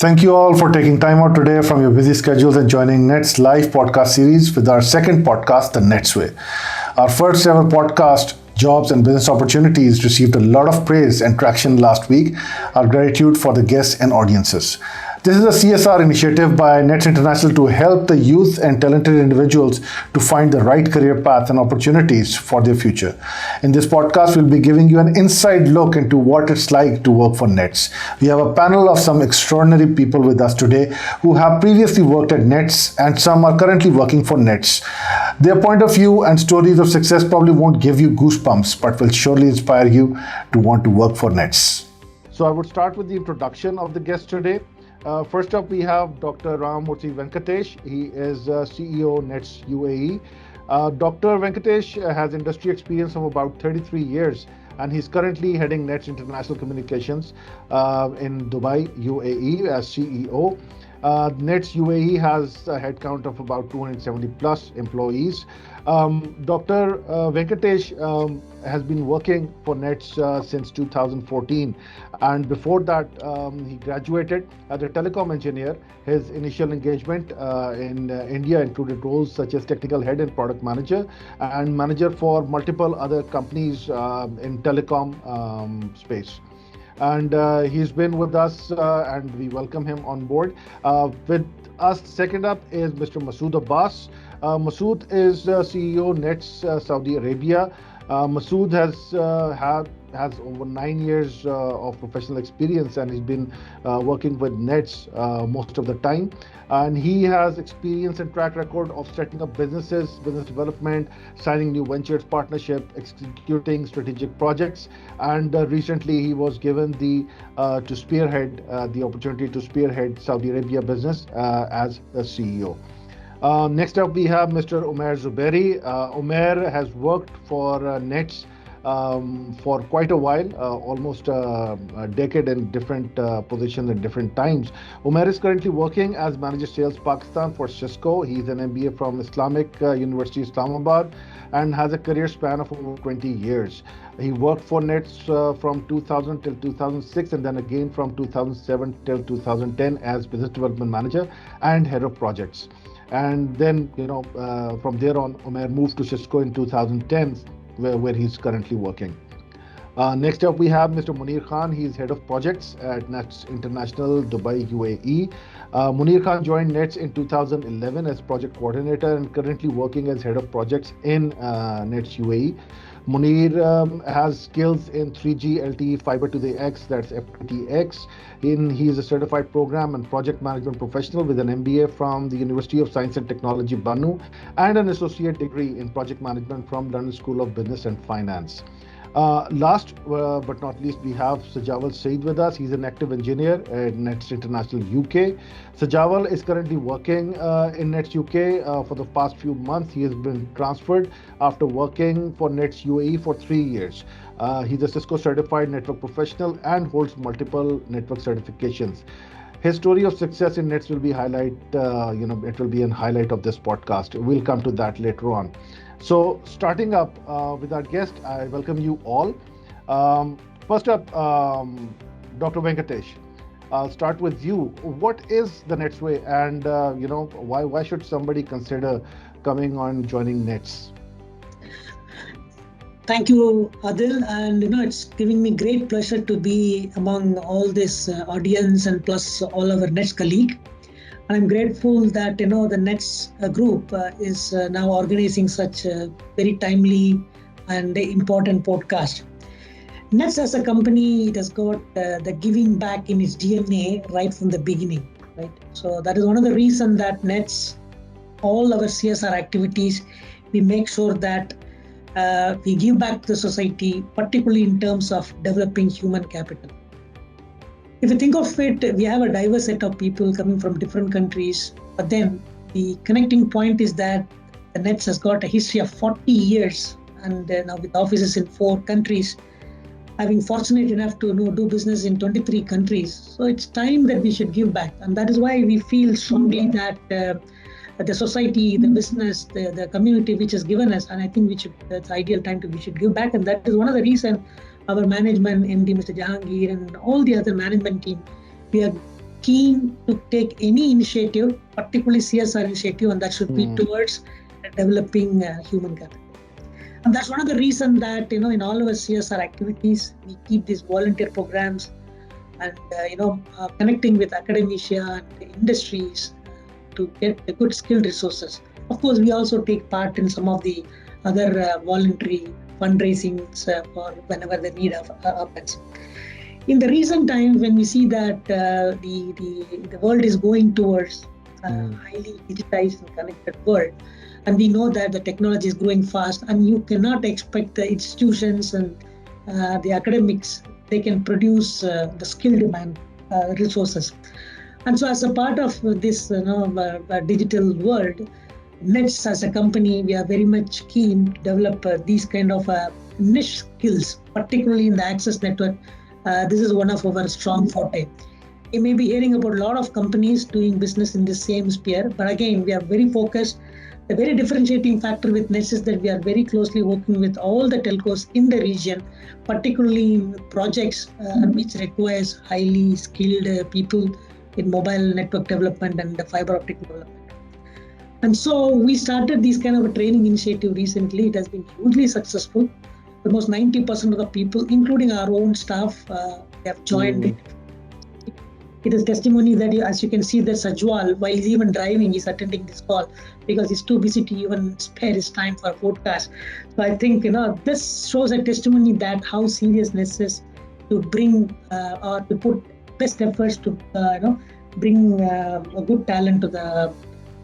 Thank you all for taking time out today from your busy schedules and joining Net's live podcast series with our second podcast, The Net's Way. Our first ever podcast, Jobs and Business Opportunities, received a lot of praise and traction last week. Our gratitude for the guests and audiences. This is a CSR initiative by Nets International to help the youth and talented individuals to find the right career path and opportunities for their future. In this podcast, we'll be giving you an inside look into what it's like to work for Nets. We have a panel of some extraordinary people with us today who have previously worked at Nets and some are currently working for Nets. Their point of view and stories of success probably won't give you goosebumps, but will surely inspire you to want to work for Nets. So I would start with the introduction of the guest today. First up, we have Dr. Ramamurthy Venkatesh. He is CEO Nets UAE. Dr. Venkatesh has industry experience of about 33 years, and he's currently heading Nets International Communications in Dubai, UAE as CEO. Nets UAE has a headcount of about 270 plus employees. Dr. Venkatesh has been working for Nets since 2014, and before that he graduated as a telecom engineer. His initial engagement in India included roles such as technical head and product manager and manager for multiple other companies in telecom space. And he's been with us and we welcome him on board. With us, second up is Mr. Masood Abbas. Masood is CEO Nets Saudi Arabia. Masood has over 9 years of professional experience, and he's been working with Nets most of the time. And he has experience and track record of setting up businesses, business development, signing new ventures, partnership, executing strategic projects. And recently, he was given the opportunity to spearhead Saudi Arabia business as the CEO. Next up, we have Mr. Umair Zubairi. Umair has worked for Nets for quite a while, almost a decade in different positions at different times. Umair is currently working as Manager Sales Pakistan for Cisco. He's an MBA from Islamic University Islamabad and has a career span of over 20 years. He worked for Nets from 2000 till 2006 and then again from 2007 till 2010 as Business Development Manager and Head of Projects. And then, from there on, Umair moved to Cisco in 2010, where he's currently working. Next up, we have Mr. Munir Khan. He's Head of Projects at Nets International, Dubai, UAE. Munir Khan joined Nets in 2011 as Project Coordinator and currently working as Head of Projects in Nets UAE. Munir has skills in 3G LTE Fiber to the X, that's FTTX. He is a certified program and project management professional with an MBA from the University of Science and Technology, Bannu, and an associate degree in project management from London School of Business and Finance. Last but not least, we have Sajawal Saeed with us. He's an active engineer at Nets International UK. Sajawal is currently working in Nets UK for the past few months. He has been transferred after working for Nets UAE for 3 years. He's a Cisco certified network professional and holds multiple network certifications. His story of success in Nets will be it will be a highlight of this podcast. We'll come to that later on. So starting up with our guest, I welcome you all. First up, Dr. Venkatesh, I'll start with you. What is the Nets Way, and why should somebody consider coming on joining Nets? Thank you, Adil, and it's giving me great pleasure to be among all this audience and plus all our Nets colleague. And I'm grateful that the Nets group is now organizing such a very timely and important podcast. Nets as a company, it has got the giving back in its DNA right from the beginning, right? So that is one of the reasons that Nets, all our CSR activities, we make sure that we give back to the society, particularly in terms of developing human capital. If you think of it, we have a diverse set of people coming from different countries, but then the connecting point is that the Nets has got a history of 40 years and now with offices in 4 countries, having fortunate enough to do business in 23 countries. So it's time that we should give back. And that is why we feel strongly that the society, the business, the community which has given us, and I think that's the ideal time we should give back. And that is one of the reasons our management, MD Mr. Jahangir and all the other management team, we are keen to take any initiative, particularly CSR initiative, and that should be Mm. towards developing human capital. And that's one of the reasons that, in all our CSR activities, we keep these volunteer programs and, connecting with academia and industries to get the good skilled resources. Of course, we also take part in some of the other voluntary fundraisings for whenever the need happens. In the recent times, when we see that the world is going towards a highly digitized and connected world, and we know that the technology is growing fast, and you cannot expect the institutions and the academics they can produce the skill demand resources. And so, as a part of this digital world, Nets as a company, we are very much keen to develop these kind of niche skills, particularly in the access network. This is one of our strong forte. You may be hearing about a lot of companies doing business in the same sphere, but again, we are very focused. The very differentiating factor with Nets is that we are very closely working with all the telcos in the region, particularly in projects which requires highly skilled people in mobile network development and the fiber optic development. And so we started this kind of a training initiative recently. It has been hugely successful. Almost 90% of the people, including our own staff, have joined it. It is testimony that, as you can see, that Sajwal, while he's even driving, he's attending this call because he's too busy to even spare his time for a podcast. So I think, this shows a testimony that how seriousness is to bring or to put best efforts to, bring a good talent to the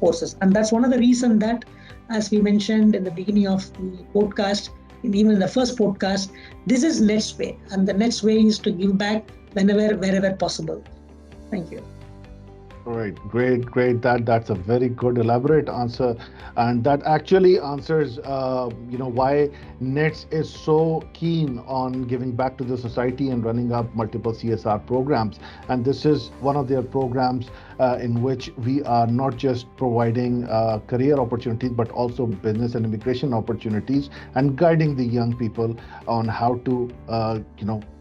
forces. And that's one of the reasons that, as we mentioned in the beginning of the podcast, even in the first podcast, this is Net's way. And the Net's way is to give back whenever, wherever possible. Thank you. Right, great. That's a very good elaborate answer, and that actually answers, why Nets is so keen on giving back to the society and running up multiple CSR programs. And this is one of their programs in which we are not just providing career opportunities, but also business and immigration opportunities, and guiding the young people on how to,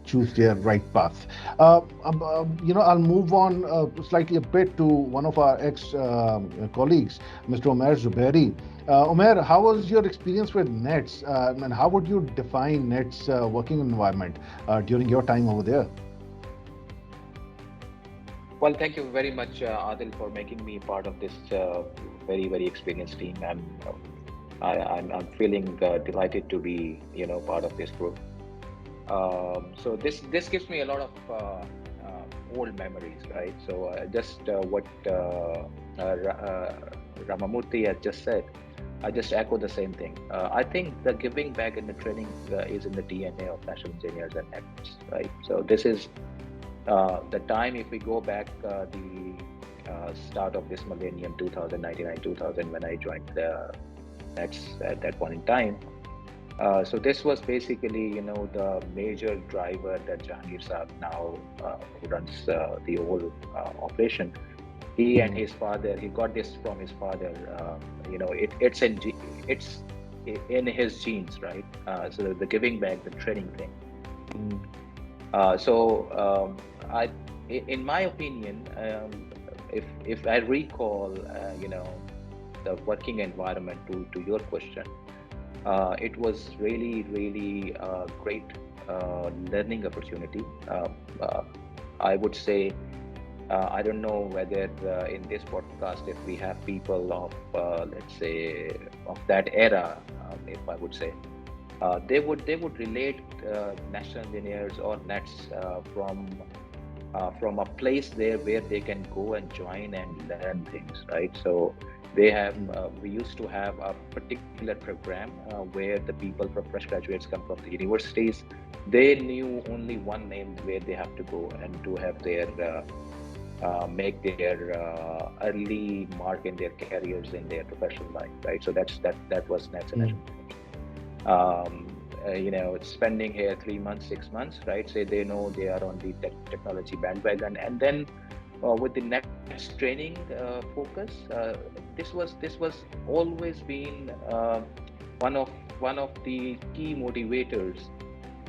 choose their right path. I'll move on slightly a bit to one of our ex colleagues, Mr. Omer Zubairi. Omer, how was your experience with Nets, and how would you define Nets working environment during your time over there? Well, thank you very much, Adil, for making me part of this very, very experienced team. I'm feeling delighted to be, part of this group. So this gives me a lot of old memories, right? So just what Ramamurthy has just said, I just echo the same thing. I think the giving back and the training is in the DNA of national engineers and Nets, right? So this is the time, if we go back the start of this millennium, 2000, when I joined the Nets at that point in time. So this was basically, the major driver that Jahangir Saab now who runs the whole operation. He and his father, he got this from his father. It's in his genes, right? So the giving back, the training thing. In my opinion, if I recall, the working environment to your question. It was really, really great learning opportunity. I would say, I don't know whether in this podcast, if we have people of, let's say, of that era, if I would say, they would relate national engineers or Nets from a place there where they can go and join and learn things, right? So they have we used to have a particular program where the people from fresh graduates come from the universities. They knew only one name where they have to go and to have their make their early mark in their careers in their professional life, right? So that was Nets and spending here 3 months, 6 months, right? Say they know they are on the technology bandwagon, and then with the next training focus, this was always been one of the key motivators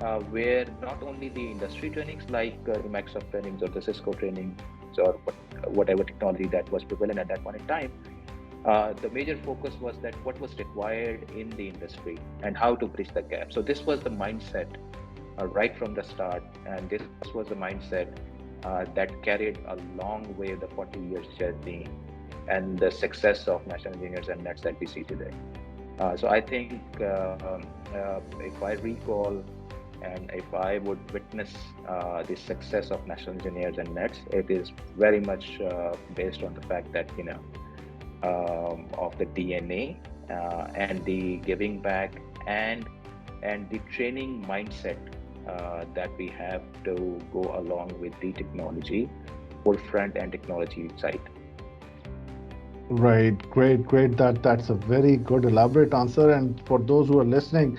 where not only the industry trainings like the Microsoft trainings or the Cisco trainings or whatever technology that was prevalent at that point in time, the major focus was that what was required in the industry and how to bridge the gap. So this was the mindset right from the start, and this was the mindset that carried a long way the 40 years journey and the success of national engineers and nets that we see today. So I think if I recall and if I would witness the success of national engineers and nets, it is very much based on the fact that of the DNA and the giving back and the training mindset that we have to go along with the technology forefront and technology side. Right, great, great. That's a very good elaborate answer. And for those who are listening,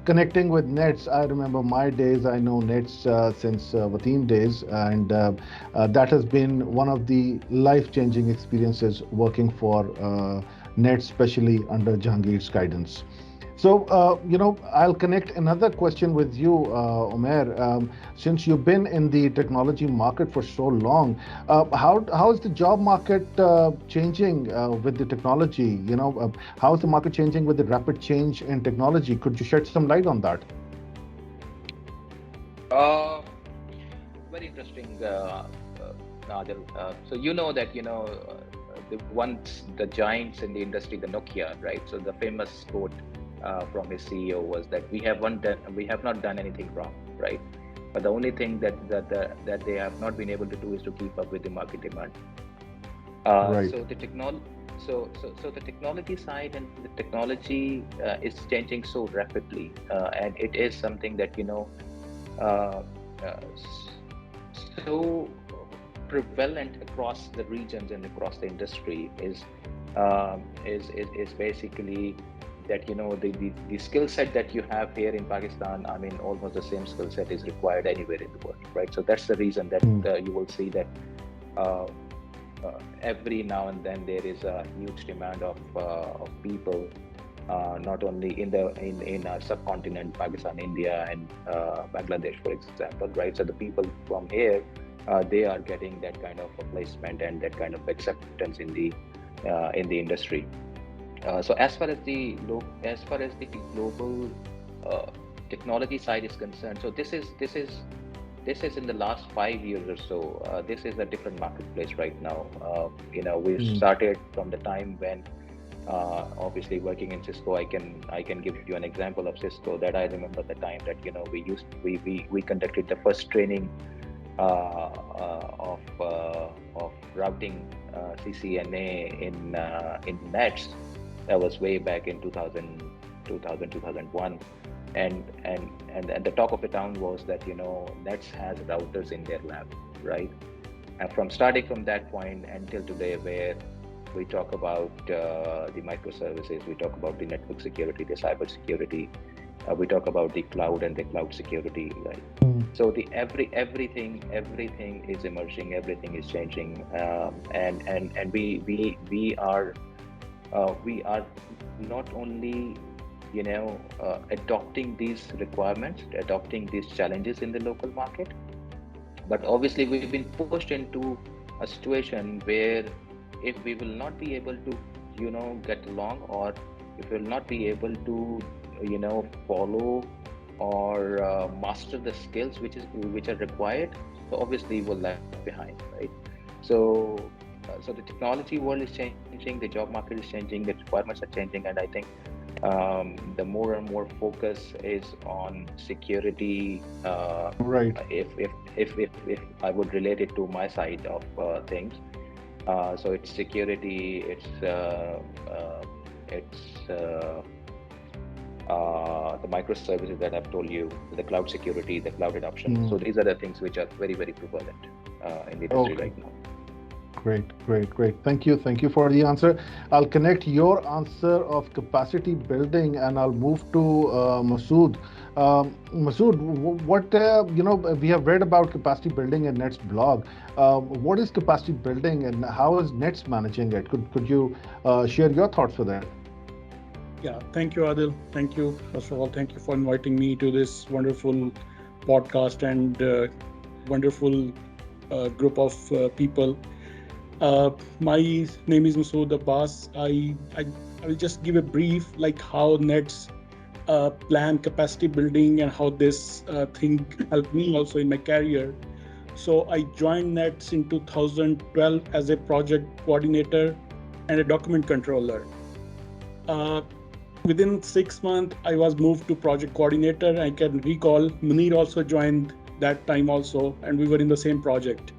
connecting with Nets, I remember my days. I know Nets since Wateem days, and that has been one of the life-changing experiences working for Nets, especially under Jahangir's guidance. So, I'll connect another question with you, Omer. Since you've been in the technology market for so long, how is the job market changing with the technology? How is the market changing with the rapid change in technology? Could you shed some light on that? Uh, Very interesting, Nadal. So you know that the once the giants in the industry, the Nokia, right? So the famous quote from his CEO was that we have not done anything wrong, right? But the only thing that they have not been able to do is to keep up with the market demand. Right. So the technology. So the technology side and the technology is changing so rapidly, and it is something that uh, uh, so prevalent across the regions and across the industry is basically that the skill set that you have here in Pakistan. I mean, almost the same skill set is required anywhere in the world, right? So that's the reason that Mm. you will see that uh, every now and then there is a huge demand of people, not only in our subcontinent, Pakistan, India, and Bangladesh, for example, right? So the people from here, they are getting that kind of a placement and that kind of acceptance in the industry. So as far as the global uh, technology side is concerned, so this is in the last 5 years or so. This is a different marketplace right now. We Mm. started from the time when, obviously, working in Cisco. I can give you an example of Cisco that I remember the time that we conducted the first training of routing CCNA in nets. That was way back in 2001, and the talk of the town was that nets has routers in their lab, right? And starting from that point until today, where we talk about the microservices, we talk about the network security, the cyber security, we talk about the cloud and the cloud security, right? Mm. So the everything is emerging, everything is changing, and we are not only adopting these requirements, adopting these challenges in the local market, but obviously we've been pushed into a situation where if we will not be able to get along, or if we will not be able to follow or master the skills which are required, so obviously we're left behind, right? So so the technology world is changing, the job market is changing, the requirements are changing, and I think the more and more focus is on security. Right. If I would relate it to my side of things, so it's security, it's the microservices that I've told you, the cloud security, the cloud adoption. So Mm. these are the things which are very, very prevalent in the industry Okay. right now. Great, great, great. Thank you. Thank you for the answer. I'll connect your answer of capacity building and I'll move to Masood. Masood, what, we have read about capacity building in Net's blog. What is capacity building and how is Net's managing it? Could you share your thoughts for that? Yeah, thank you, Adil. Thank you. First of all, thank you for inviting me to this wonderful podcast and wonderful group of people. My name is Masood Abbas. I will just give a brief like how Nets plan capacity building and how this thing helped me also in my career. So I joined Nets in 2012 as a project coordinator and a document controller. Uh, Within 6 months, I was moved to project coordinator. I can recall Munir also joined that time also, and we were in the same project.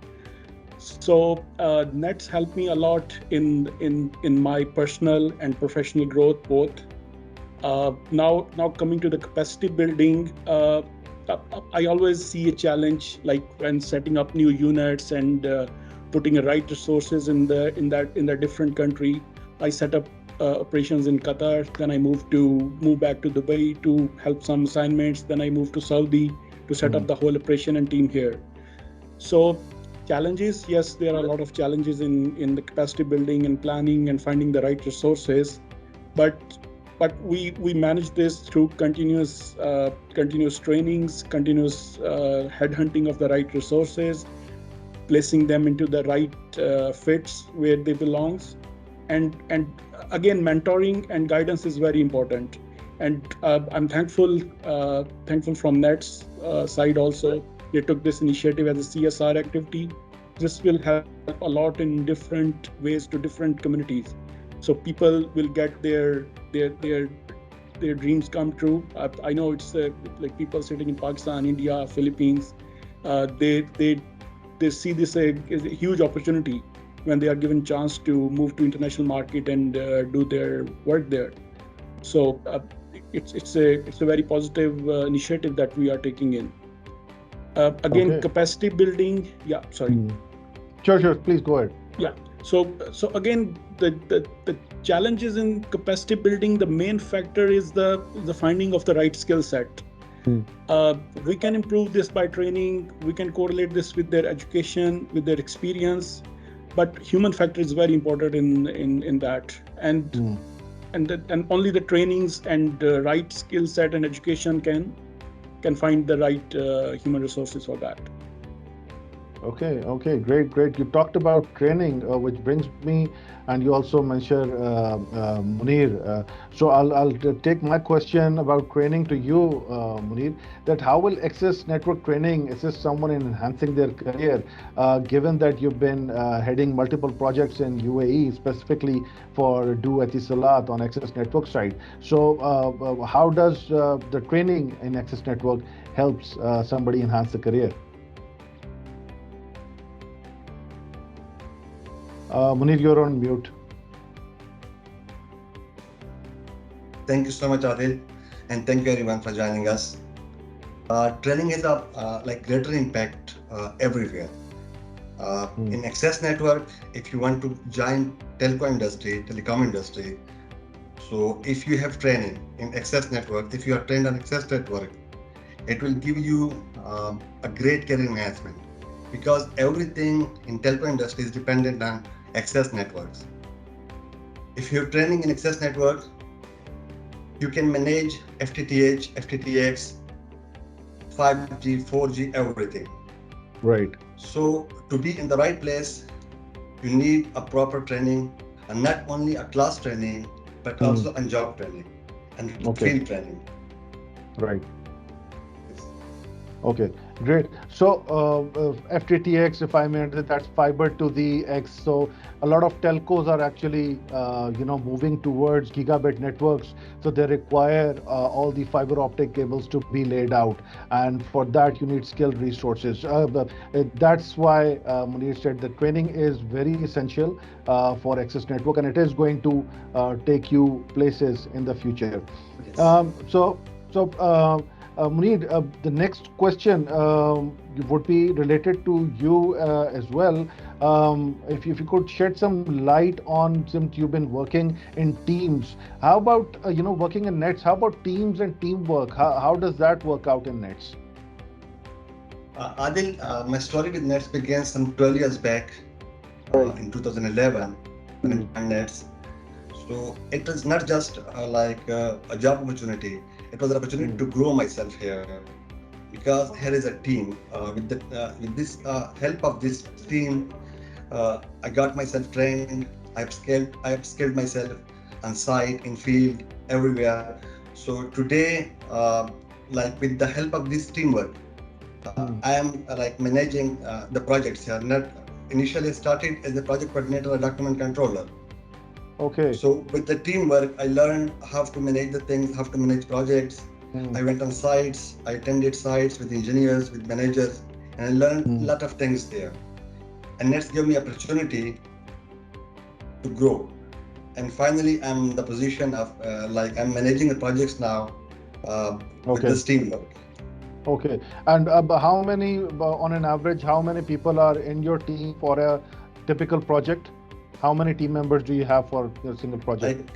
So Nets helped me a lot in my personal and professional growth both. Now coming to the capacity building, I always see a challenge like when setting up new units and putting a right resources in the different country. I set up operations in Qatar. Then I moved back to Dubai to help some assignments. Then I moved to Saudi to set up Mm. the whole operation and team here. So challenges, yes, there are a lot of challenges in the capacity building and planning and finding the right resources, but we manage this through continuous trainings, continuous headhunting of the right resources, placing them into the right fits where they belongs, and again mentoring and guidance is very important. And I'm thankful from Net's side also. They took this initiative as a CSR activity. This will help a lot in different ways to different communities, so people will get their dreams come true. I know it's like people sitting in Pakistan, India, Philippines. They see this as a huge opportunity when they are given chance to move to international market and do their work there. So it's a very positive initiative that we are taking in. Again, Okay. capacity building. Yeah, sorry. Mm. Sure, sure. Please go ahead. Yeah. So again, the challenges in capacity building, the main factor is the finding of the right skill set. Mm. We can improve this by training. We can correlate this with their education, with their experience, but human factor is very important in that. Mm. And only the trainings and right skill set and education can find the right human resources for that. Okay, okay, great, great. You talked about training, which brings me, and you also mentioned Munir. So I'll take my question about training to you, Munir. That how will Access Network training assist someone in enhancing their career, given that you've been heading multiple projects in UAE, specifically for Do Etisalat on Access Network side. So how does the training in Access Network helps somebody enhance the career? Munir, you're on mute. Thank you so much, Adil, and thank you everyone for joining us. Training is a like greater impact everywhere. Mm. In Access Network, if you want to join telecom industry, so if you have training in Access Network, if you are trained on Access Network, it will give you a great career management because everything in telco industry is dependent on Access Networks. If you're training in Access Network, you can manage FTTH, FTTX, 5G, 4G, everything. Right. So to be in the right place, you need a proper training, and not only a class training, but Mm. also on job training and Okay. field training. Right. Okay, great. So FTTX, if I may, that's fiber to the X. So a lot of telcos are actually, moving towards gigabit networks. So they require all the fiber optic cables to be laid out, and for that you need skilled resources. That's why Munir said that training is very essential for Access Network, and it is going to take you places in the future. Yes. So, Munir, the next question would be related to you as well. If you could shed some light on, since you've been working in teams, how about working in Nets? How about teams and teamwork? How does that work out in Nets? Adil, my story with Nets began some 12 years back Right. in 2011 when I Mm. joined Nets. So it was not just a job opportunity. It was an opportunity to grow myself here, because here is a team. With this help of this team, I got myself trained. I have skilled myself on site, in field, everywhere. So today, with the help of this teamwork, I am managing the projects here. Not initially started as a project coordinator or document controller. Okay. So with the teamwork, I learned how to manage the things, how to manage projects. I went on sites, I attended sites with engineers, with managers, and I learned a lot of things there. And that's gave me opportunity to grow. And finally, I'm in the position of I'm managing the projects now with Okay. this teamwork. Okay. And how many, on an average, how many people are in your team for a typical project? How many team members do you have for your single project?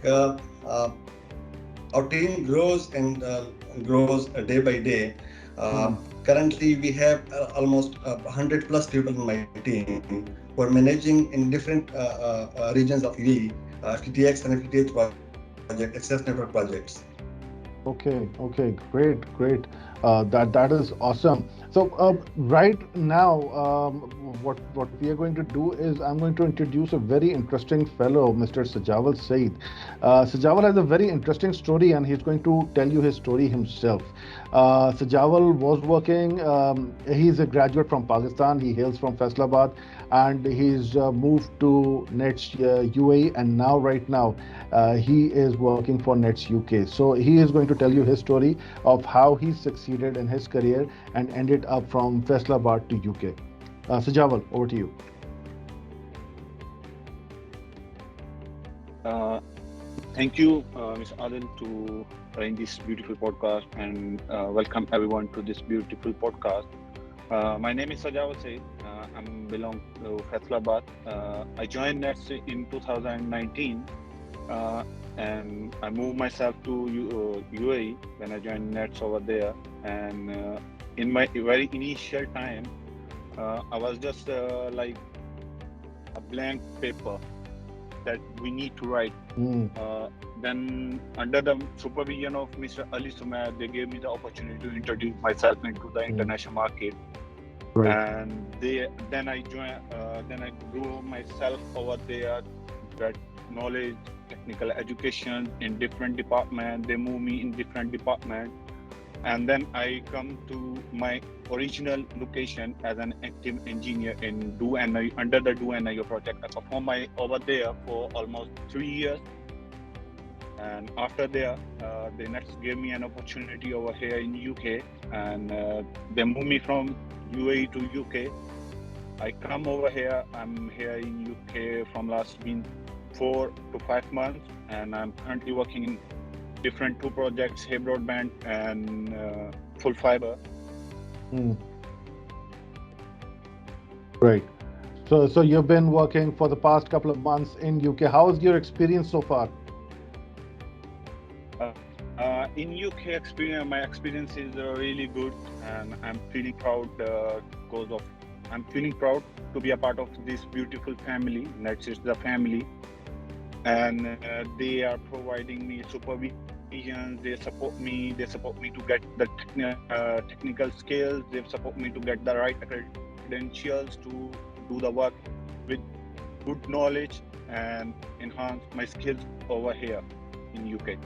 Our team grows and grows day by day. Currently, we have almost 100 plus people in my team who are managing in different regions of UAE, FTTX and FTTH project, access network projects. Okay, okay, great, great. That is awesome. So right now, what we are going to do is I'm going to introduce a very interesting fellow, Mr. Sajawal Said. Sajawal has a very interesting story, and he's going to tell you his story himself. Sajawal was working. He's a graduate from Pakistan. He hails from Faisalabad, and he's moved to Nets UAE, and now right now he is working for Nets UK. So he is going to tell you his story of how he succeeded in his career and ended up from Faisalabad to UK. Sajawal, over to you. Thank you, Ms. Adil, to arrange this beautiful podcast and welcome everyone to this beautiful podcast. My name is Sajawal Said. I belong to Faisalabad. I joined Nets in 2019 and I moved myself to UAE when I joined Nets over there. And in my very initial time, I was just like a blank paper that we need to write. Then under the supervision of Mr. Ali Sumair, they gave me the opportunity to introduce myself into the international market. Right. And then I grew myself over there, got knowledge, technical education in different departments. They move me in different departments. And then I come to my original location as an active engineer in under the Do&IO project. I performed over there for almost 3 years. And after there, the Nets gave me an opportunity over here in UK, and they moved me from UAE to UK. I come over here. I'm here in UK from last been 4 to 5 months, and I'm currently working in different 2 projects, Hey Broadband and Full Fiber. Right. So you've been working for the past couple of months in UK. How is your experience so far? In UK experience, my experience is really good, and I'm feeling proud I'm feeling proud to be a part of this beautiful family. Nets is the family, and they are providing me supervision. They support me. They support me to get the technical skills. They support me to get the right credentials to do the work with good knowledge and enhance my skills over here in UK.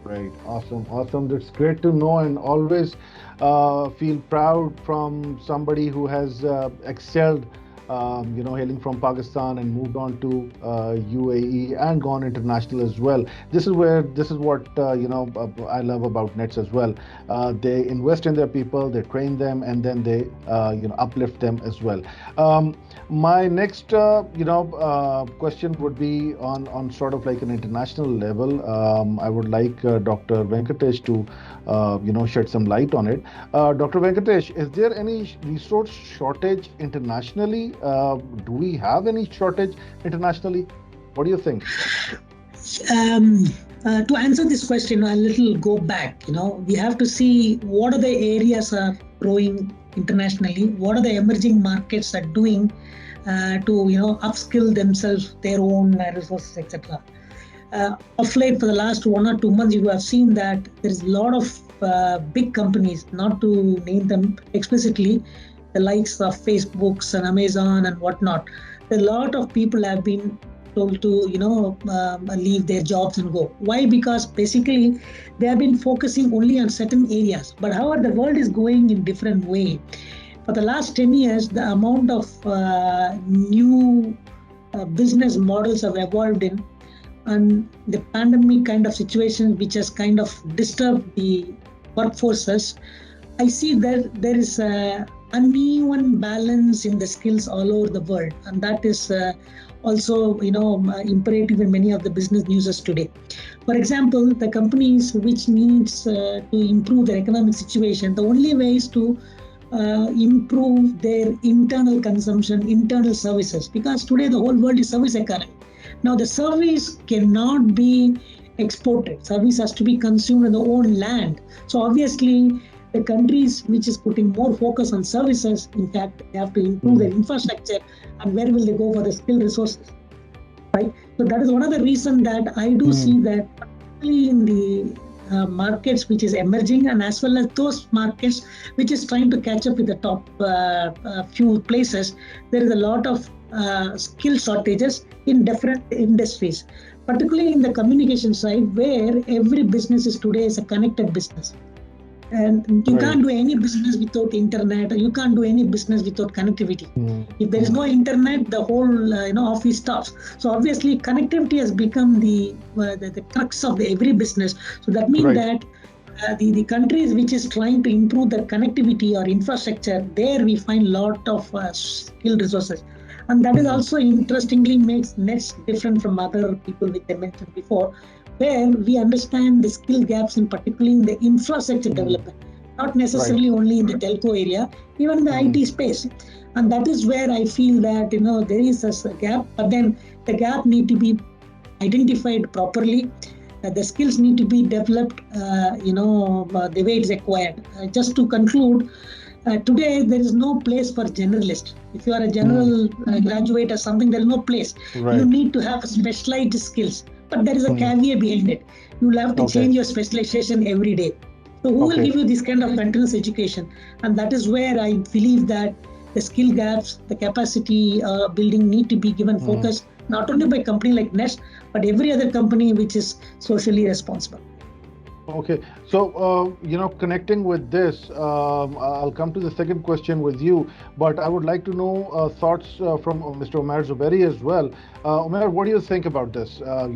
Right. Awesome. Awesome. That's great to know, and always feel proud from somebody who has excelled, hailing from Pakistan and moved on to UAE and gone international as well. This is what I love about Nets as well. They invest in their people, they train them, and then they uplift them as well. My next question would be on sort of like an international level. I would like Dr. Venkatesh to shed some light on it. Dr. Venkatesh, is there any resource shortage internationally? Do we have any shortage internationally? What do you think? To answer this question, a little go back. We have to see what are the areas are growing internationally. What are the emerging markets are doing to upskill themselves, their own resources, etc. of late, for the last 1 or 2 months, you have seen that there is a lot of big companies, not to name them explicitly, the likes of Facebooks and Amazon and whatnot. A lot of people have been told to, leave their jobs and go. Why? Because basically they have been focusing only on certain areas. But however, the world is going in different way. For the last 10 years, the amount of new business models have evolved in, and the pandemic kind of situation which has kind of disturbed the workforces, I see that there is a uneven balance in the skills all over the world, and that is also imperative in many of the business uses today. For example, the companies which needs to improve their economic situation, the only way is to improve their internal consumption, internal services, because today the whole world is service economy. Now the service cannot be exported. Service has to be consumed in the own land. So obviously, the countries which is putting more focus on services, in fact, they have to improve their infrastructure. And where will they go for the skilled resources, right? So that is one of the reasons that I do see that, particularly in the markets which is emerging, and as well as those markets which is trying to catch up with the top few places, there is a lot of skill shortages in different industries, particularly in the communication side, where every business is today is a connected business. And you can't do any business without internet, or you can't do any business without connectivity. If there is no internet, the whole office stops. So obviously, connectivity has become the crux of every business. So that means that the countries which is trying to improve their connectivity or infrastructure, there we find lot of skilled resources. And that is also interestingly makes Nets different from other people which I mentioned before, where we understand the skill gaps, in particularly in the infrastructure development, not necessarily only in the telco area, even in the IT space. And that is where I feel that there is a gap, but then the gap need to be identified properly. The skills need to be developed, the way it's required. Just to conclude, today there is no place for generalist. If you are a general graduate or something, there is no place. You need to have specialized skills. But there is a caveat behind it. You will have to change your specialization every day. So who will give you this kind of continuous education? And that is where I believe that the skill gaps, the capacity building need to be given focus, not only by a company like Nest, but every other company which is socially responsible. Okay, so connecting with this, I'll come to the second question with you, but I would like to know thoughts from Mr. Umair Zuberi as well. Umair, what do you think about this? Are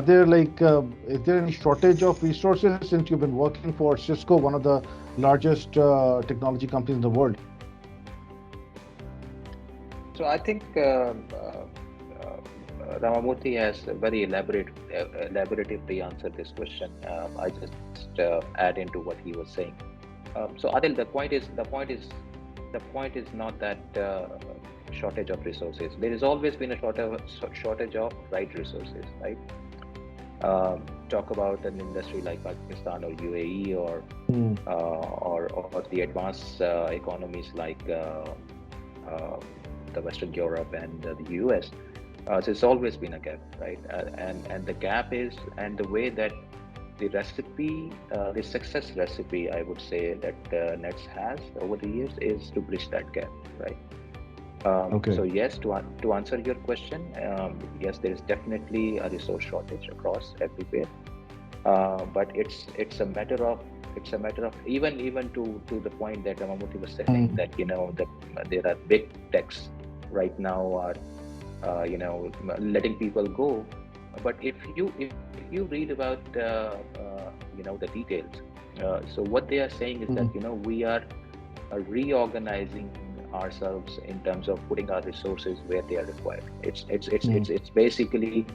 there is there any shortage of resources since you've been working for Cisco, one of the largest technology companies in the world? So I think Ramamurthy has very elaboratively answered this question. I just add into what he was saying. So Adil, the point is not that shortage of resources. There has always been a shortage of right resources, right? Talk about an industry like Pakistan or UAE or the advanced economies like the Western Europe and the US. So it's always been a gap, right? And the gap is, and the way that the recipe, the success recipe, I would say that Nets has over the years is to bridge that gap, right? So yes, to answer your question, yes, there is definitely a resource shortage across everywhere, but it's a matter of even to the point that Ramamurthy was saying that there are big techs right now are letting people go, but if you read about the details, so what they are saying is that we are reorganizing ourselves in terms of putting our resources where they are required. It's basically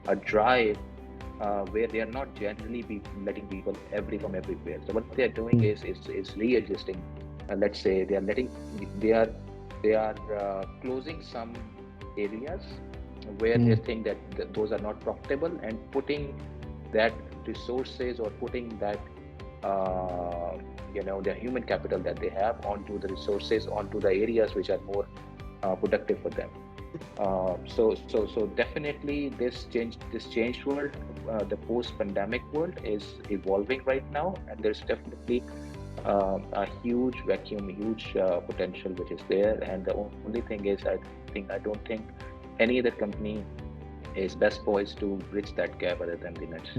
a drive where they are not generally letting people from everywhere. So what they are doing is readjusting. Let's say they are closing some areas where they think that those are not profitable, and putting that resources or putting that the human capital that they have onto the resources, onto the areas which are more productive for them. So definitely this changed world, the post-pandemic world is evolving right now, and there's definitely a huge vacuum, huge potential which is there. And the only thing is, I don't think any other company is best poised to bridge that gap other than the Nets.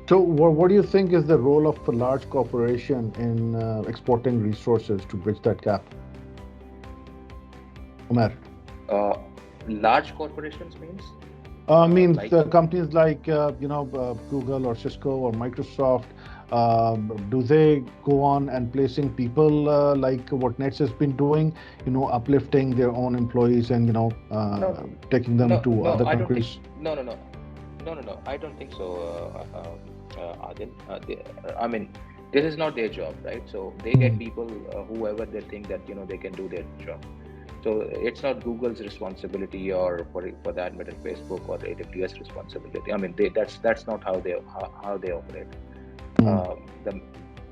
So, what do you think is the role of a large corporation in exporting resources to bridge that gap, Umer? Uh, Large corporations means Means like companies like Google or Cisco or Microsoft. Do they go on and placing people like what Nets has been doing? Uplifting their own employees and no, taking them to no, other I don't think, countries. no, I don't think so, Adil. I mean, this is not their job, right? So they get Mm, people, whoever they think that they can do their job. So it's not Google's responsibility, or for that matter, Facebook or AWS responsibility. I mean, that's not how they operate. mm, Um,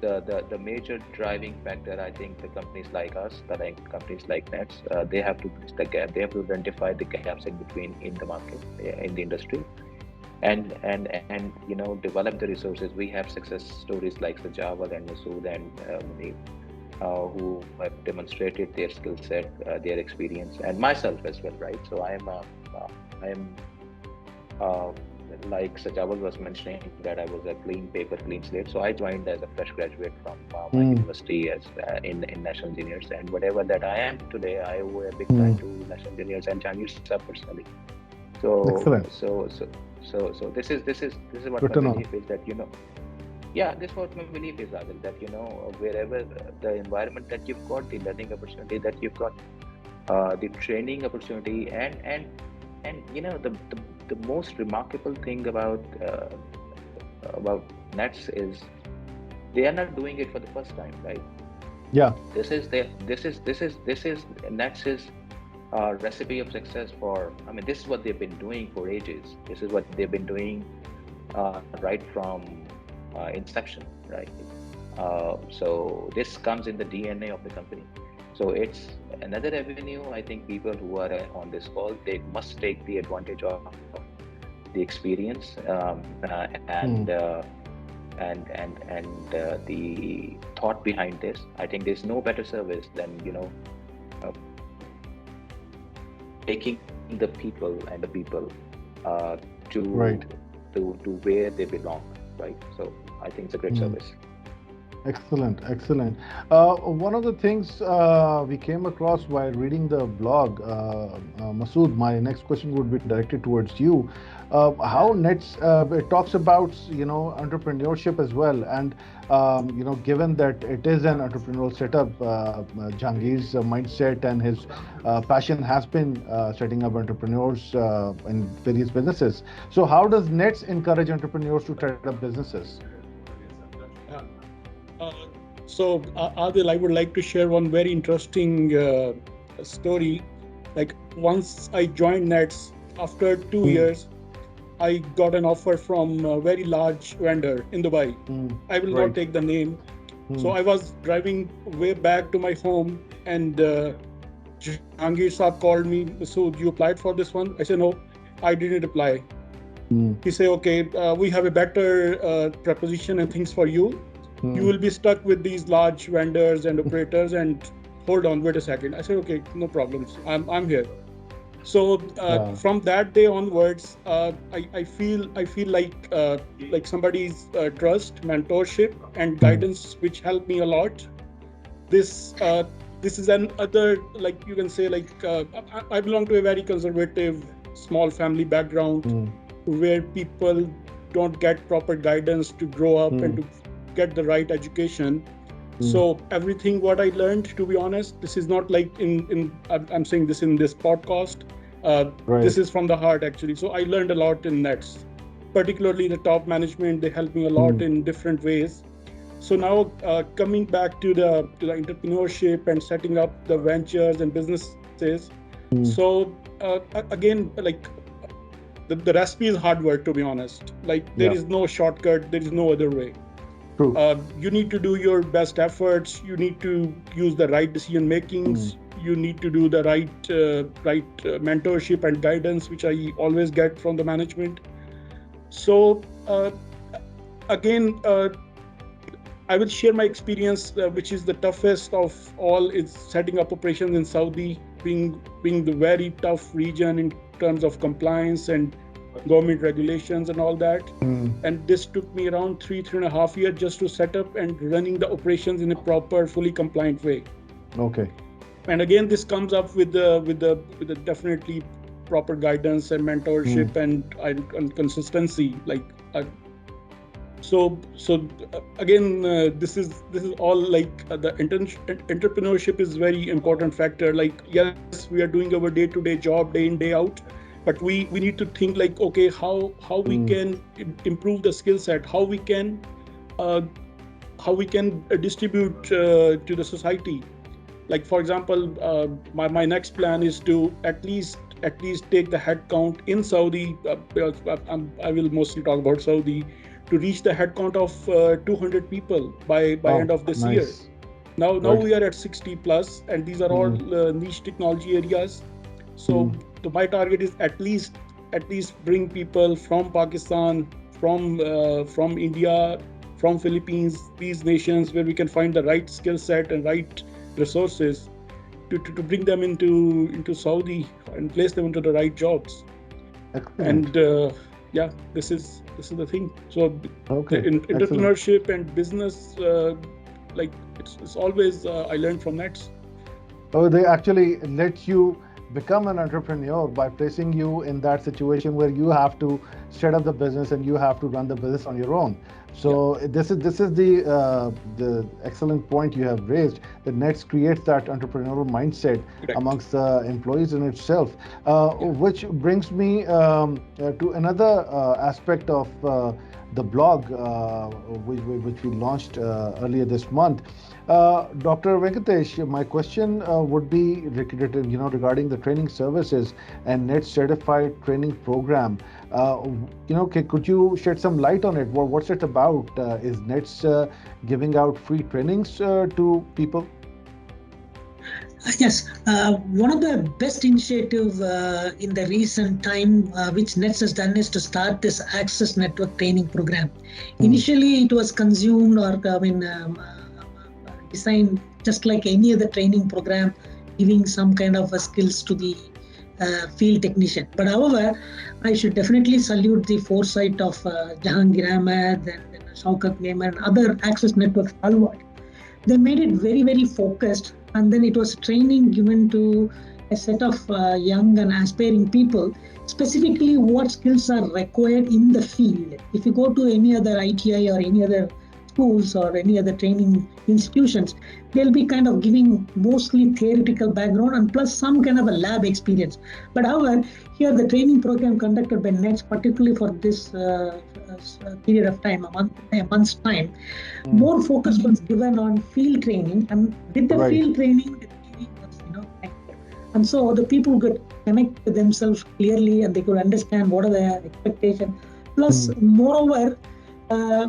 the the major driving factor, I think, the companies like us, companies like Nets, they have to bridge the gap. They have to identify the gaps in between in the market, in the industry, and develop the resources. We have success stories like Sajawal and Masood and Munib, who have demonstrated their skill set, their experience, and myself as well, right? So I am uh, like Sajawal was mentioning, that I was a clean paper, clean slate. So I joined as a fresh graduate from my mm, university as in national engineers, and whatever that I am today, I owe a big time mm. to national engineers and Jahangir sir personally. So Excellent. so so so this is what Good my to know. belief is, that yeah, this is what my belief is, Adil, that wherever the environment that you've got, the learning opportunity that you've got, the training opportunity, and the most remarkable thing about Nets is they are not doing it for the first time, right? Yeah. This is Nets's recipe of success for. I mean, this is what they've been doing for ages. This is what they've been doing right from inception, right? So this comes in the DNA of the company. So it's another avenue. I think people who are on this call, they must take the advantage of the experience, Mm, and the thought behind this. I think there's no better service than uh, taking the people uh, to right. to where they belong, right? So I think it's a great Mm. service. Excellent, excellent. One of the things we came across while reading the blog, Masood, my next question would be directed towards you. How Nets it talks about entrepreneurship as well, and given that it is an entrepreneurial setup, Jahangir's mindset and his passion has been setting up entrepreneurs in various businesses. So, how does Nets encourage entrepreneurs to set up businesses? Yeah. Uh, so, Adil, I would like to share one very interesting story. Like once I joined Nets, after 2 years, I got an offer from a very large vendor in Dubai. Mm, I will not right. take the name. So Mm, I was driving way back to my home, and Jahangir Saab called me. So you applied for this one? I said no, I didn't apply. mm, He said, okay, we have a better proposition and things for you. You mm. will be stuck with these large vendors and operators, and hold on, wait a second. I said, okay, no problems. I'm here. So from that day onwards, I feel like somebody's trust, mentorship, and Mm, guidance, which helped me a lot. This uh, this is another, like you can say, like I belong to a very conservative small family background, mm, where people don't get proper guidance to grow up and mm, to get the right education. mm. So everything what I learned, to be honest, this is not like I'm saying this in this podcast. Right. This is from the heart, actually. So I learned a lot in Nets, particularly the top management. They helped me a lot Mm, in different ways. So now, coming back to the entrepreneurship and setting up the ventures and businesses. mm. So again, like the recipe is hard work, to be honest. Like there Yeah. is no shortcut, there is no other way. True. You need to do your best efforts, you need to use the right decision Mm, makings, you need to do the right mentorship and guidance, which I always get from the management. So again, I will share my experience, which is the toughest of all, is setting up operations in Saudi, being the very tough region in terms of compliance and government regulations and all that. And this took me around 3.5 years just to set up and running the operations in a proper, fully compliant way. Okay. And again, this comes up with the definitely proper guidance and mentorship and consistency. So again, this is all the entrepreneurship is very important factor. Yes, we are doing our day-to-day job day in day out, but we need to think okay, how we can improve the skill set, how we can distribute to the society. For example, my next plan is to at least take the headcount in Saudi. I will mostly talk about Saudi, to reach the headcount of 200 people by end of this year. Now we are at 60 plus, and these are all niche technology areas. So my target is at least bring people from Pakistan, from India, from Philippines, these nations where we can find the right skill set and right resources to bring them into Saudi and place them into the right jobs. Excellent. And this is the thing. So entrepreneurship and business, it's always I learned from Nets. Oh, they actually let you become an entrepreneur by placing you in that situation where you have to set up the business and you have to run the business on your own. So this is the excellent point you have raised. The Nets creates that entrepreneurial mindset amongst the employees in itself, which brings me to another aspect of the blog, which we launched earlier this month. Dr. Venkatesh, my question would be regarding the training services and Net certified training program. Could you shed some light on it? What's it about? Is Nets giving out free trainings to people? Yes, one of the best initiatives in the recent time which Nets has done is to start this Access Network training program. Initially, it was consumed designed just like any other training program, giving some kind of skills to the field technician. But however, I should definitely salute the foresight of Jahangir Ahmed and Shaukat Memon and other Access Network stalwarts. They made it very, very focused, and then it was training given to a set of young and aspiring people, specifically what skills are required in the field. If you go to any other ITI or any other schools or any other training institutions, they'll be kind of giving mostly theoretical background and plus some kind of a lab experience. But however, here the training program conducted by Nets, particularly for this period of time, a month's time, more focus was given on field training, and with the field training, the theory was connected. And so the people could connect with themselves clearly and they could understand what are their expectations. Plus, moreover,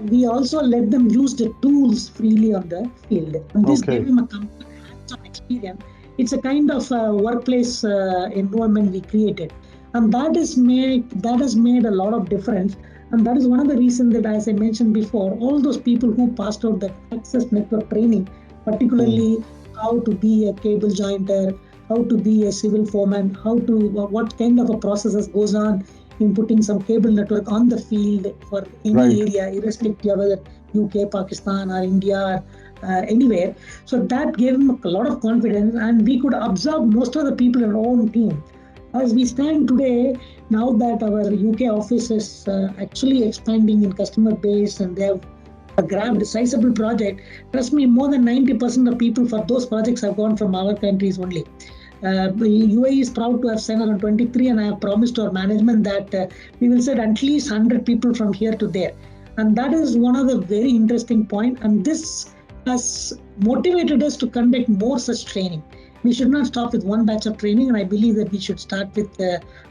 we also let them use the tools freely on the field. And this gave them a complete hands-on experience. It's a kind of workplace environment we created. And that has made a lot of difference. And that is one of the reasons that, as I mentioned before, all those people who passed out that Access Network training, particularly how to be a cable jointer, how to be a civil foreman, what kind of a processes goes on in putting some cable network on the field for any area, irrespective of whether UK, Pakistan or India or anywhere. So that gave them a lot of confidence, and we could absorb most of the people in our own team. As we stand today, now that our UK office is actually expanding in customer base and they have grabbed a sizable project, trust me, more than 90% of people for those projects have gone from our countries only. UAE is proud to have sent around 23, and I have promised to our management that we will send at least 100 people from here to there. And that is one of the very interesting points. And this has motivated us to conduct more such training. We should not stop with one batch of training, and I believe that we should start with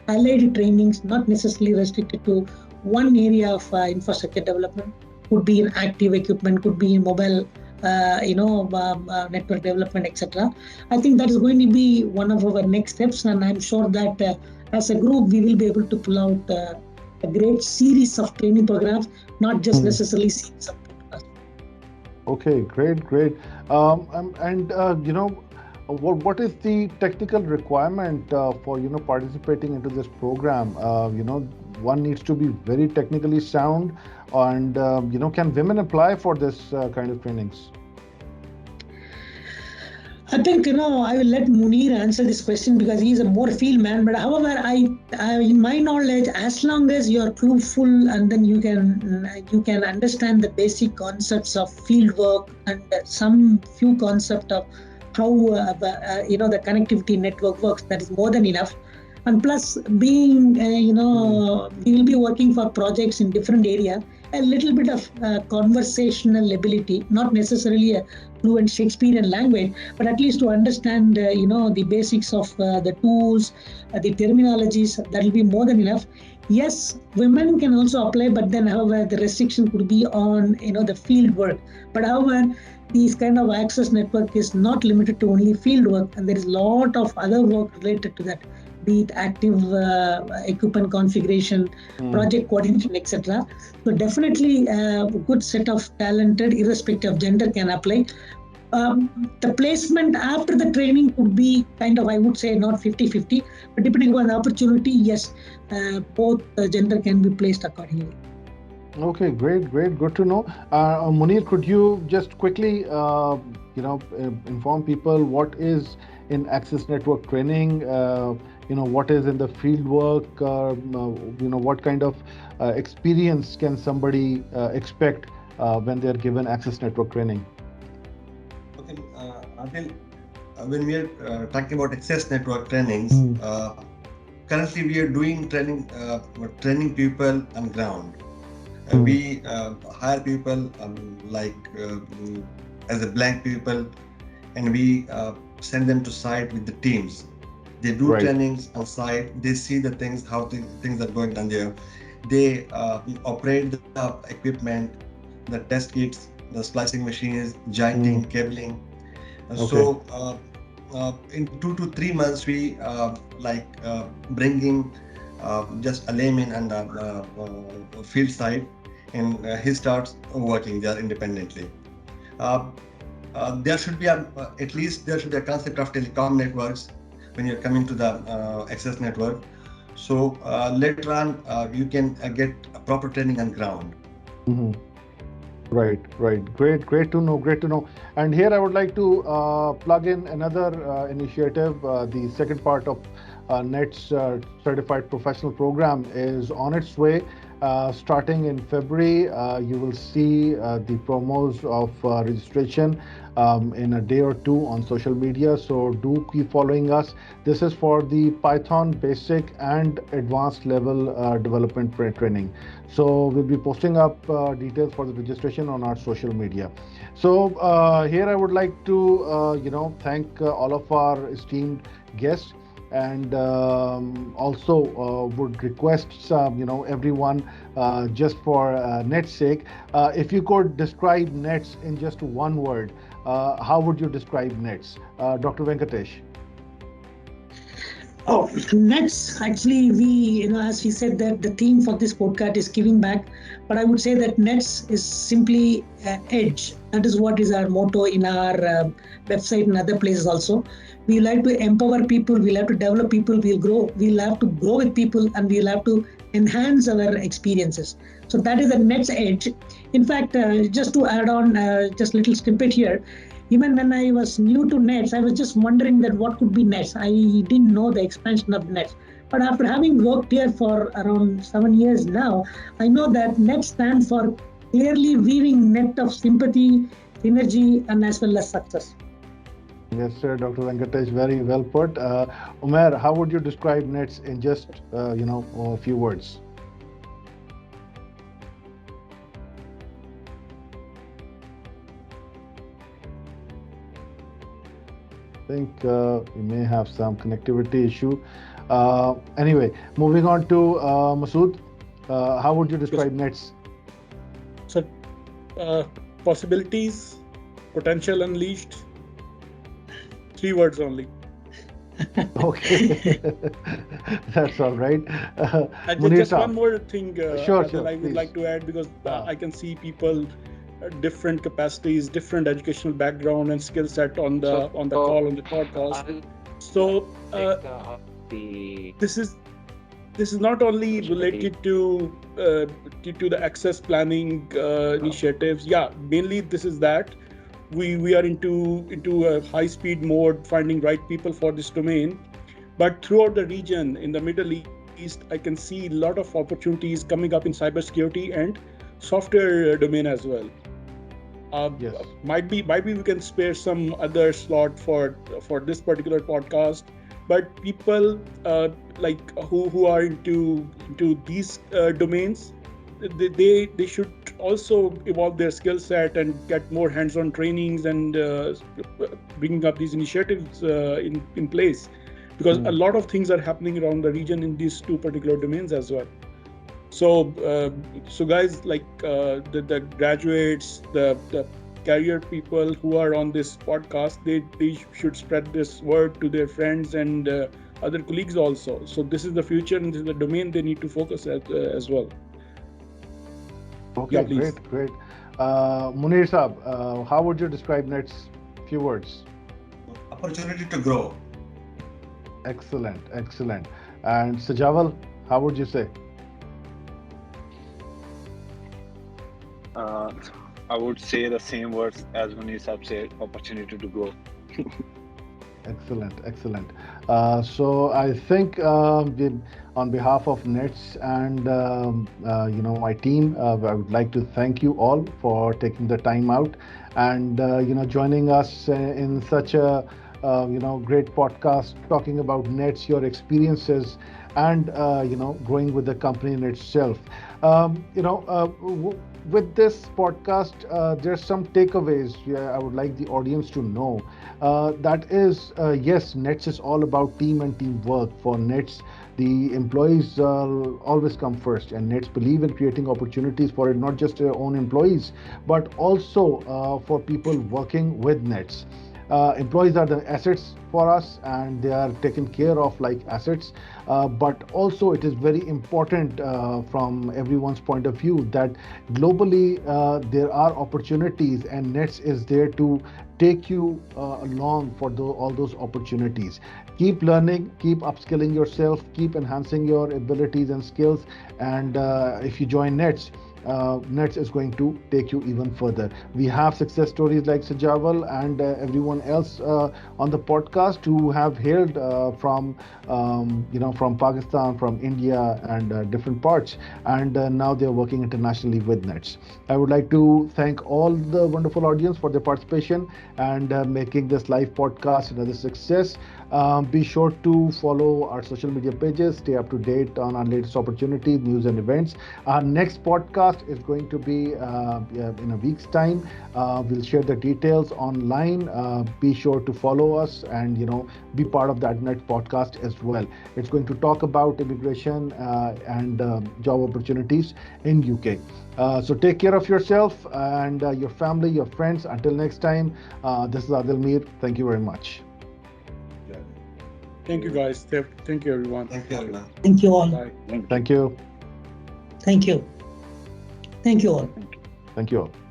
allied trainings, not necessarily restricted to one area of infrastructure development. Could be in active equipment, could be in mobile network development, etc. I think that is going to be one of our next steps, and I'm sure that as a group we will be able to pull out a great series of training programs, not just Hmm. necessarily series of podcasts. Okay, great, great. And what is the technical requirement for participating into this program? One needs to be very technically sound, and can women apply for this kind of trainings? I think I will let Munir answer this question because he is a more field man. But however, in my knowledge, as long as you are clueful and then you can understand the basic concepts of field work and some few concept of how the connectivity network works, that is more than enough. And plus, being Hmm. we will be working for projects in different area. A little bit of conversational ability, not necessarily a fluent Shakespearean language, but at least to understand the basics of the tools, the terminologies, that will be more than enough. Yes, women can also apply, but then however the restriction could be on the field work. But however, these kind of access network is not limited to only field work, and there is a lot of other work related to that, be it active equipment configuration, Hmm. project coordination, etc. So definitely a good set of talented, irrespective of gender, can apply. The placement after the training could be kind of, I would say, not 50-50, but depending on the opportunity, yes, both gender can be placed accordingly. Okay, great, great, good to know. Munir, could you just quickly, inform people what is in access network training? What is in the field work? What kind of experience can somebody expect when they are given access network training? Okay, Adil, when we are talking about access network trainings, Hmm. currently we are doing training, training people on ground. Hmm. We hire people as a blank people, and we send them to site with the teams. They do Right. trainings on site. They see the things, how things are going on there. They operate the equipment, the test kits, the splicing machines, Hmm. jointing, cabling. Okay. In 2 to 3 months, we bringing just a layman and a field side, and he starts working there independently. Uh, there should be at least there should be a concept of telecom networks when you're coming to the access network. So later on, you can get a proper training on ground. Hmm. Right, right. Great, great to know. Great to know. And here I would like to plug in another initiative. The second part of NET's certified professional program is on its way. Starting in February, you will see the promos of registration in a day or two on social media. So do keep following us. This is for the Python basic and advanced level development training. So we'll be posting up details for the registration on our social media. So here I would like to thank all of our esteemed guests, and also would request everyone, just for Net's sake, if you could describe Nets in just one word, how would you describe Nets, Dr. Venkatesh? Oh, Nets, actually, as we said, that the theme for this podcast is giving back. But I would say that Nets is simply edge. That is what is our motto in our website and other places also. We like to empower people. We'll have to develop people. We'll grow. We'll have to grow with people, and we'll have to enhance our experiences. So that is the Nets edge. In fact, just to add on, just little snippet here, even when I was new to nets, I was just wondering that what could be nets. I didn't know the expansion of nets. But after having worked here for around 7 years now, I know that net stands for clearly weaving net of sympathy, synergy, and as well as success. Yes, sir, Dr. Venkatesh, very well put. Umair, how would you describe Nets in just a few words? I think we may have some connectivity issue. Anyway, moving on to Masood, how would you Yes. describe Nets? So, uh, possibilities, Potential unleashed. 3 words only. Okay, that's all right. And Munir just one Saab. more thing, Sure, Adil, I would please. like to add, because Ah. I can see people, different capacities, different educational background and skill set on the call, on the podcast. So The this is not only opportunity. related to the access planning initiatives. Yeah, mainly this is that we are into a high speed mode, finding right people for this domain. But throughout the region, in the Middle East, I can see a lot of opportunities coming up in cybersecurity and software domain as well. Yes. Might be we can spare some other slot for this particular podcast. But people like who are into these domains, they should also evolve their skill set and get more hands-on trainings, and bringing up these initiatives in place, because a lot of things are happening around the region in these 2 particular domains as well. So guys, like the graduates, the career people who are on this podcast, they should spread this word to their friends and other colleagues also. So this is the future, and this is the domain they need to focus at as well. Okay, Yeah, please. great. Munir Saab, how would you describe Net's few words? Opportunity to grow. Excellent. And Sajawal, how would you say? I would say the same words as Manisab said, opportunity to grow. Excellent. So I think on behalf of Nets and my team, I would like to thank you all for taking the time out and joining us in such a great podcast talking about Nets, your experiences, and growing with the company in itself. With this podcast, there's some takeaways I would like the audience to know. That is, yes, Nets is all about team and teamwork. For Nets, the employees always come first, and Nets believe in creating opportunities for it, not just their own employees, but also for people working with Nets. Employees are the assets for us, and they are taken care of like assets. But also, it is very important from everyone's point of view that globally there are opportunities, and Nets is there to take you along for all those opportunities. Keep learning, keep upskilling yourself, keep enhancing your abilities and skills. And if you join Nets, Nets is going to take you even further. We have success stories like Sajawal and everyone else on the podcast who have hailed from Pakistan, from India, and different parts, and now they're working internationally with Nets. I would like to thank all the wonderful audience for their participation and making this live podcast another success. Be sure to follow our social media pages, stay up to date on our latest opportunities, news, and events. Our next podcast is going to be in a week's time. We'll share the details online. Be sure to follow us and be part of that next podcast as well. It's going to talk about immigration and job opportunities in UK. So take care of yourself and your family, your friends. Until next time, this is Adil Mir. Thank you very much. Thank you, guys. Thank you, everyone. Thank you, everyone. Thank you all. Bye. Thank you. Thank you. Thank you all. Thank you all.